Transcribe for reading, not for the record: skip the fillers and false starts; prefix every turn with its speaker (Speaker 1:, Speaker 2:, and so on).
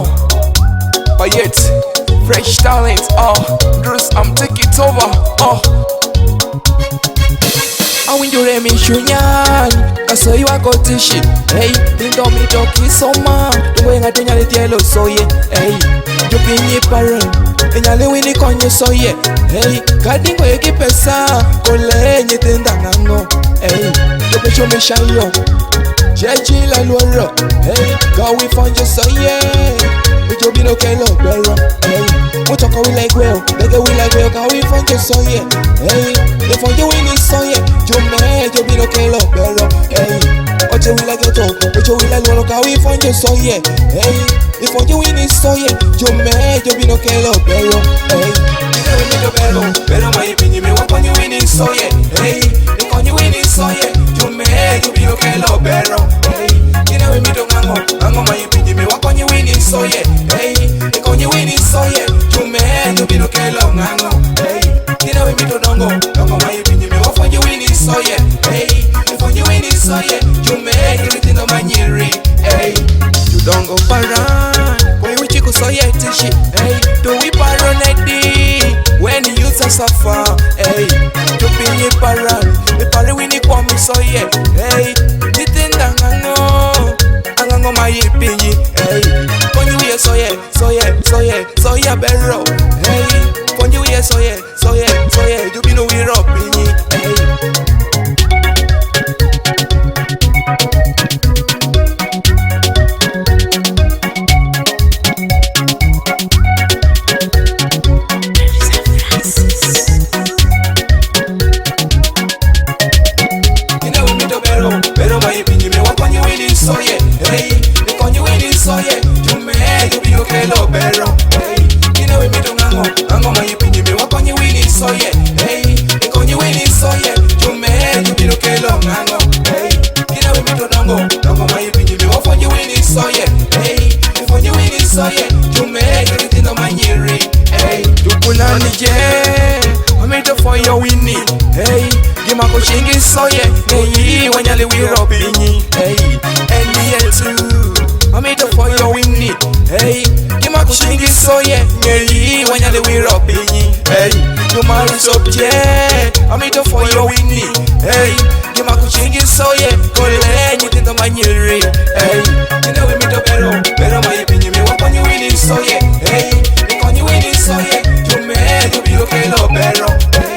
Speaker 1: know. But yet, fresh talent, Bruce, I'm taking it over, awinjure mishunyan kaso iwa kotishi hey tindo mi toki soma tuwenga tunyale tielo soye hey jupinyi paren enyale wini konye soye hey kadingo eki pesa kole nye tenda ngango hey jopecho mishayo jeji la luoro hey gawi fonje soye ujobino kelo bero hey mutoko we like well gawi fonje soye hey ifonje wini soye Jome, yo vino que lo pero, hey. Oche wila geto, oche wila luolo kawi fonje soye, hey. Ifonje wini soye, Jome, yo vino que lo pero, hey. Ine wini do pero mai pinyi me wakonye wini soye, hey. Ikonye wini soye, Jome, yo vino que lo pero, hey. Ine wini do ngango mai pinyi me wakonye wini soye, hey. Ikonye wini soye, Jome, yo vino que lo ngango, hey. Ine wini do dongo mai pinyi me wakonye wini soye, hey. Ifonye wini soye, Jume, everything on my nyeri, hey. You don't go paran, boy we chico soye tishi, hey. Do we paronedi, when the youths are suffer, hey. You pinyi paran, the pari wini kwa mi soye, hey. Nitinda angango my pinyi, hey. Fonye wiye soye berro, hey. Fonye wiye soye, you bino we rock pinyi, hey. Pero mai pinyi me wakonye wini soye, hey. Ikonye wini soye, Jume, you bino que lo pero, hey. Ine we mi do ngango mai pinyi me wakonye wini soye, hey. Ikonye wini soye, Jume, you bino que lo ngango, hey. Ine we mi do dongo mai pinyi me wakonye wini soye, hey. Ikonye wini soye, Jume, everything on my nyeri, hey. Tukunani je, I'm made for your winning, hey. Gima kushingi soye, hey. Wanyale we robinyi, hey. And me too, I'm made for your winning, hey. Gima kushingi soye, hey. Wanyale we robinyi, hey. You marry subject, I'm made for your winning, hey. Gima kushingi soye, kole nyitindo manyiri, hey. You know we meet up pero my opinion me wap on you winning soye, hey. Ikonye winning soye, you me, you be okay lo pero, hey.